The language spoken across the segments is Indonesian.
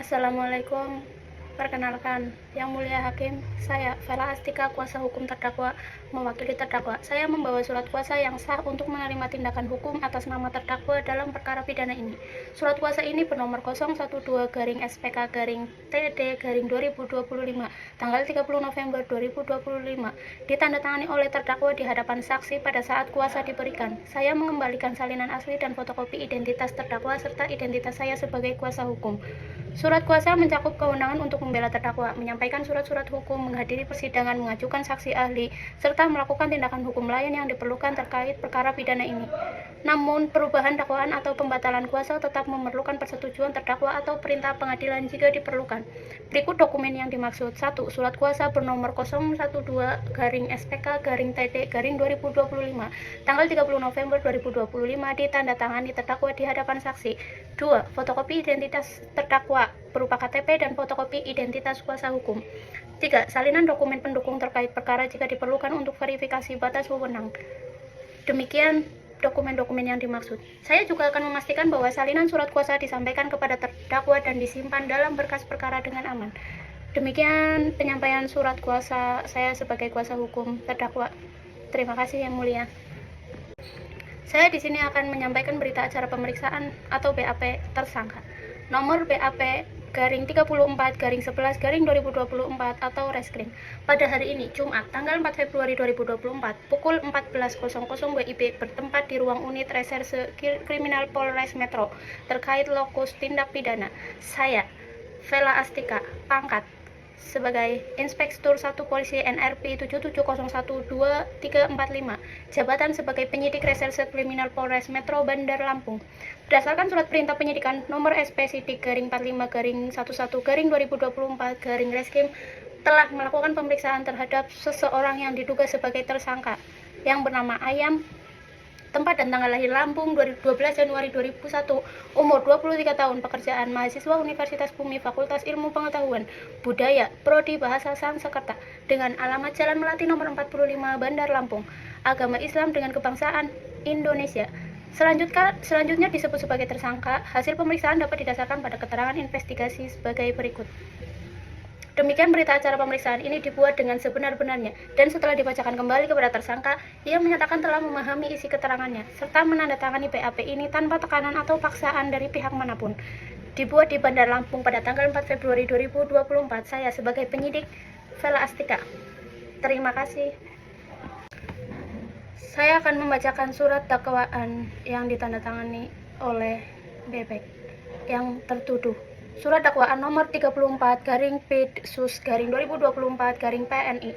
Assalamualaikum. Perkenalkan, Yang Mulia Hakim, saya Vela Astika, kuasa hukum terdakwa, mewakili terdakwa. Saya membawa surat kuasa yang sah untuk menerima tindakan hukum atas nama terdakwa dalam perkara pidana ini. Surat kuasa ini bernomor 012-SPK-TD-2025, tanggal 30 November 2025, ditandatangani oleh terdakwa di hadapan saksi pada saat kuasa diberikan. Saya mengembalikan salinan asli dan fotokopi identitas terdakwa serta identitas saya sebagai kuasa hukum. Surat kuasa mencakup kewenangan untuk membela terdakwa, menyampaikan surat-surat hukum, menghadiri persidangan, mengajukan saksi ahli, serta melakukan tindakan hukum lain yang diperlukan terkait perkara pidana ini. Namun, perubahan dakwaan atau pembatalan kuasa tetap memerlukan persetujuan terdakwa atau perintah pengadilan jika diperlukan. Berikut dokumen yang dimaksud. 1. Surat kuasa bernomor 012-SPK-TD-2025, tanggal 30 November 2025, ditandatangani terdakwa di hadapan saksi. 2. Fotokopi identitas terdakwa berupa KTP dan fotokopi identitas kuasa hukum. 3. Salinan dokumen pendukung terkait perkara jika diperlukan untuk verifikasi batas wewenang. Demikian dokumen-dokumen yang dimaksud. Saya juga akan memastikan bahwa salinan surat kuasa disampaikan kepada terdakwa dan disimpan dalam berkas perkara dengan aman. Demikian penyampaian surat kuasa saya sebagai kuasa hukum terdakwa. Terima kasih Yang Mulia. Saya di sini akan menyampaikan berita acara pemeriksaan atau BAP tersangka. Nomor BAP garing 34-11-2024 atau Reskrim. Pada hari ini, Jumat, tanggal 4 Februari 2024, pukul 14.00 WIB bertempat di ruang unit reserse kriminal Polres Metro terkait lokus tindak pidana. Saya, Vela Astika, pangkat sebagai Inspektur 1 Polisi NRP 77012345, jabatan sebagai penyidik reserse kriminal Polres Metro Bandar Lampung. Berdasarkan surat perintah penyidikan nomor SP Sidik garing 45-11-2024 garing Reskrim, telah melakukan pemeriksaan terhadap seseorang yang diduga sebagai tersangka yang bernama Ayam, tempat dan tanggal lahir Lampung 12 Januari 2001, umur 23 tahun, pekerjaan mahasiswa Universitas Bumi, Fakultas Ilmu Pengetahuan Budaya, Prodi Bahasa Sanskerta, dengan alamat Jalan Melati nomor 45 Bandar Lampung, agama Islam dengan kebangsaan Indonesia. Selanjutnya disebut sebagai tersangka. Hasil pemeriksaan dapat didasarkan pada keterangan investigasi sebagai berikut. Demikian berita acara pemeriksaan ini dibuat dengan sebenar-benarnya, dan setelah dibacakan kembali kepada tersangka, ia menyatakan telah memahami isi keterangannya, serta menandatangani BAP ini tanpa tekanan atau paksaan dari pihak manapun. Dibuat di Bandar Lampung pada tanggal 4 Februari 2024, saya sebagai penyidik, Vela Astika. Terima kasih. Saya akan membacakan surat dakwaan yang ditandatangani oleh Bebek yang tertuduh. Surat dakwaan nomor 34 garing P.Sus garing 2024 garing PNI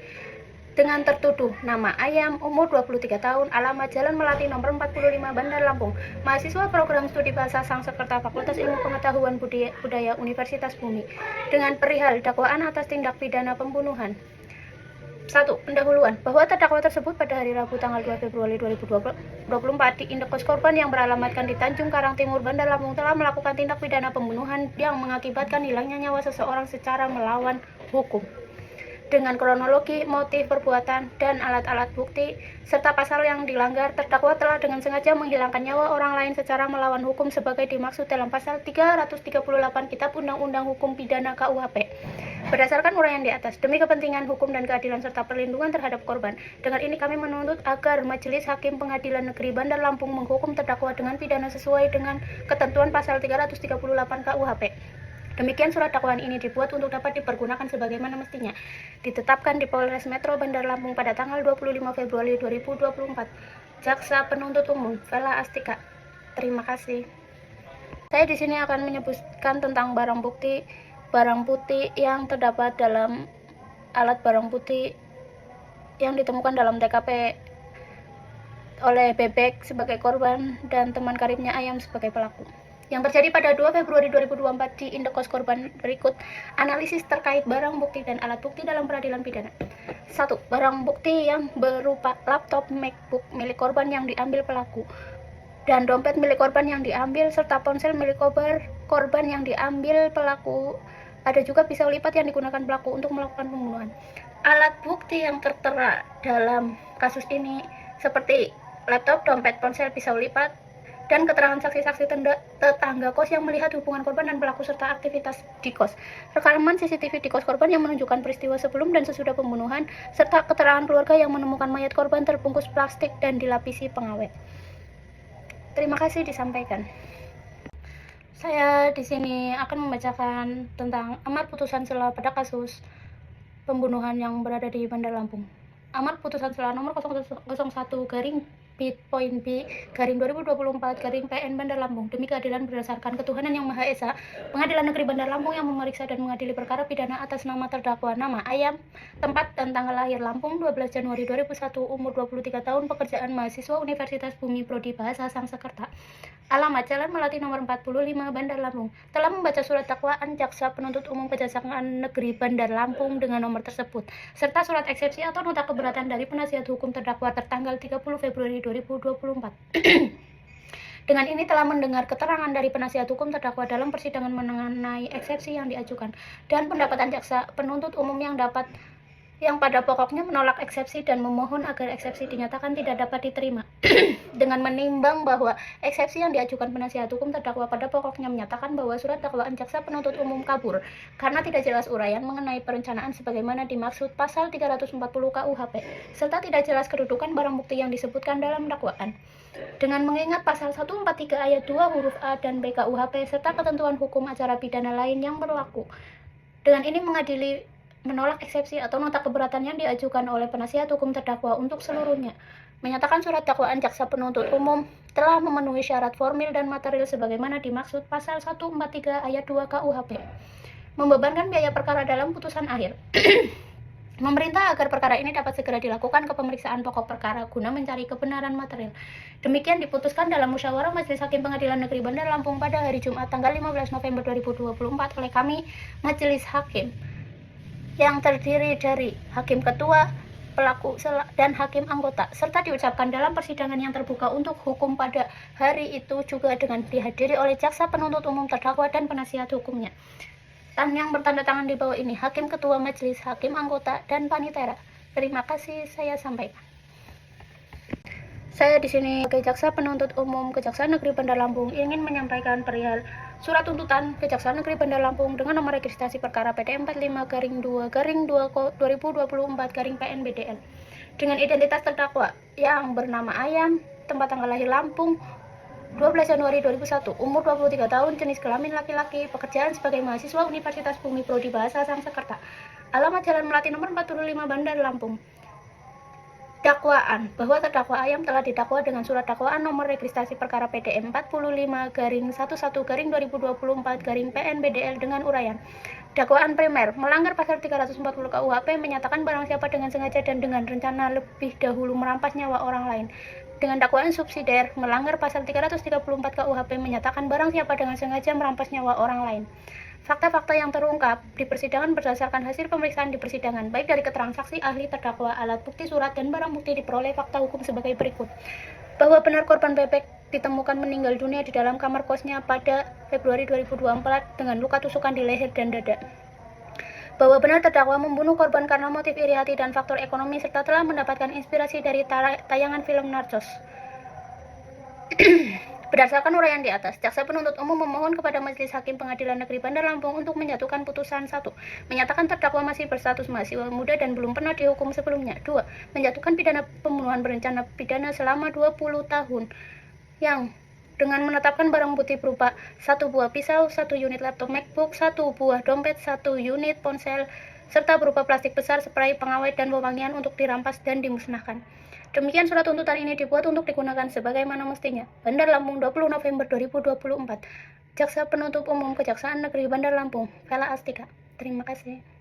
dengan tertuduh nama Ayam, umur 23 tahun, alamat Jalan Melati nomor 45 Bandar Lampung, mahasiswa program studi bahasa Sanskerta Fakultas Ilmu Pengetahuan Budaya Universitas Bumi, dengan perihal dakwaan atas tindak pidana pembunuhan. 1. Pendahuluan, bahwa terdakwa tersebut pada hari Rabu tanggal 2 Februari 2024 di indekos korban yang beralamatkan di Tanjung Karang Timur, Bandar Lampung telah melakukan tindak pidana pembunuhan yang mengakibatkan hilangnya nyawa seseorang secara melawan hukum. Dengan kronologi, motif perbuatan, dan alat-alat bukti, serta pasal yang dilanggar, terdakwa telah dengan sengaja menghilangkan nyawa orang lain secara melawan hukum sebagai dimaksud dalam pasal 338 Kitab Undang-Undang Hukum Pidana KUHP. Berdasarkan uraian di atas, demi kepentingan hukum dan keadilan serta perlindungan terhadap korban, dengan ini kami menuntut agar Majelis Hakim Pengadilan Negeri Bandar Lampung menghukum terdakwa dengan pidana sesuai dengan ketentuan pasal 338 KUHP. Demikian surat dakwaan ini dibuat untuk dapat dipergunakan sebagaimana mestinya. Ditetapkan di Polres Metro Bandar Lampung pada tanggal 25 Februari 2024. Jaksa Penuntut Umum Vela Astika. Terima kasih. Saya di sini akan menyebutkan tentang barang bukti barang putih yang terdapat dalam alat barang putih yang ditemukan dalam TKP oleh Bebek sebagai korban dan teman karibnya Ayam sebagai pelaku. Yang terjadi pada 2 Februari 2024 di indekos korban berikut analisis terkait barang bukti dan alat bukti dalam peradilan pidana. 1. Barang bukti yang berupa laptop MacBook milik korban yang diambil pelaku dan dompet milik korban yang diambil serta ponsel milik korban yang diambil pelaku. Ada juga pisau lipat yang digunakan pelaku untuk melakukan pembunuhan. Alat bukti yang tertera dalam kasus ini seperti laptop, dompet, ponsel, pisau lipat, dan keterangan saksi-saksi tetangga kos yang melihat hubungan korban dan pelaku serta aktivitas di kos. Rekaman CCTV di kos korban yang menunjukkan peristiwa sebelum dan sesudah pembunuhan, serta keterangan keluarga yang menemukan mayat korban terbungkus plastik dan dilapisi pengawet. Terima kasih disampaikan. Saya di sini akan membacakan tentang amar putusan sela pada kasus pembunuhan yang berada di Bandar Lampung. Amar putusan sela nomor 001 garing Poin B garing 2024 garing PN Bandar Lampung. Demi keadilan berdasarkan ketuhanan yang Maha Esa, Pengadilan Negeri Bandar Lampung yang memeriksa dan mengadili perkara pidana atas nama terdakwa, nama Ayam, tempat dan tanggal lahir Lampung 12 Januari 2001, umur 23 tahun, pekerjaan mahasiswa Universitas Bumi Prodi Bahasa Sangsekerta, alamat Jalan Melati nomor 45 Bandar Lampung, telah membaca surat dakwaan jaksa penuntut umum Kejaksaan Negeri Bandar Lampung dengan nomor tersebut, serta surat eksepsi atau nota keberatan dari penasihat hukum terdakwa tertanggal 30 Februari 2024. Dengan ini telah mendengar keterangan dari penasihat hukum terdakwa dalam persidangan mengenai eksepsi yang diajukan dan pendapatan jaksa penuntut umum yang pada pokoknya menolak eksepsi dan memohon agar eksepsi dinyatakan tidak dapat diterima. Dengan menimbang bahwa eksepsi yang diajukan penasihat hukum terdakwa pada pokoknya menyatakan bahwa surat dakwaan jaksa penuntut umum kabur karena tidak jelas uraian mengenai perencanaan sebagaimana dimaksud pasal 340 KUHP, serta tidak jelas kedudukan barang bukti yang disebutkan dalam dakwaan. Dengan mengingat pasal 143 ayat 2 huruf A dan B KUHP serta ketentuan hukum acara pidana lain yang berlaku. Dengan ini menolak eksepsi atau nota keberatan yang diajukan oleh penasihat hukum terdakwa untuk seluruhnya, menyatakan surat dakwaan jaksa penuntut umum telah memenuhi syarat formil dan material sebagaimana dimaksud pasal 143 ayat 2 KUHP, membebankan biaya perkara dalam putusan akhir. Memerintah agar perkara ini dapat segera dilakukan ke pemeriksaan pokok perkara guna mencari kebenaran material. Demikian diputuskan dalam musyawarah Majelis Hakim Pengadilan Negeri Bandar Lampung pada hari Jumat tanggal 15 November 2024 oleh kami, Majelis Hakim, yang terdiri dari hakim ketua, pelaku dan hakim anggota, serta diucapkan dalam persidangan yang terbuka untuk hukum pada hari itu juga dengan dihadiri oleh jaksa penuntut umum terdakwa dan penasihat hukumnya. Dan yang bertanda tangan di bawah ini hakim ketua, majelis hakim anggota, dan panitera. Terima kasih saya sampaikan. Saya di sini sebagai jaksa penuntut umum Kejaksaan Negeri Bandar Lampung ingin menyampaikan perihal surat tuntutan Kejaksaan Negeri Bandar Lampung dengan nomor registrasi perkara PD 45-2-2/2024-PN-BDL dengan identitas terdakwa yang bernama Ayam, tempat tanggal lahir Lampung 12 Januari 2001, umur 23 tahun, jenis kelamin laki-laki, pekerjaan sebagai mahasiswa Universitas Bumi Prodi Bahasa Sangsekerta, alamat Jalan Melati nomor 45 Bandar Lampung. Dakwaan bahwa terdakwa Ayam telah didakwa dengan surat dakwaan nomor registrasi perkara PD 45-11-2024-PN-BDL dengan uraian. Dakwaan primer melanggar pasal 340 KUHP menyatakan barang siapa dengan sengaja dan dengan rencana lebih dahulu merampas nyawa orang lain. Dengan dakwaan subsidiar melanggar pasal 334 KUHP menyatakan barang siapa dengan sengaja merampas nyawa orang lain. Fakta-fakta yang terungkap di persidangan berdasarkan hasil pemeriksaan di persidangan, baik dari keterangan saksi, ahli, terdakwa, alat bukti, surat, dan barang bukti diperoleh fakta hukum sebagai berikut. Bahwa benar korban Bebek ditemukan meninggal dunia di dalam kamar kosnya pada Februari 2024 dengan luka tusukan di leher dan dada. Bahwa benar terdakwa membunuh korban karena motif iri hati dan faktor ekonomi serta telah mendapatkan inspirasi dari tayangan film Narcos. Berdasarkan uraian di atas, jaksa penuntut umum memohon kepada Majelis Hakim Pengadilan Negeri Bandar Lampung untuk menjatuhkan putusan 1. Menyatakan terdakwa masih berstatus mahasiswa muda dan belum pernah dihukum sebelumnya. 2. Menjatuhkan pidana pembunuhan berencana pidana selama 20 tahun yang dengan menetapkan barang bukti berupa 1 buah pisau, 1 unit laptop MacBook, 1 buah dompet, 1 unit ponsel, serta berupa plastik besar, spray, pengawet, dan wewangian untuk dirampas dan dimusnahkan. Demikian surat tuntutan ini dibuat untuk digunakan sebagaimana mestinya. Bandar Lampung 20 November 2024. Jaksa Penuntut Umum Kejaksaan Negeri Bandar Lampung, Vela Astika. Terima kasih.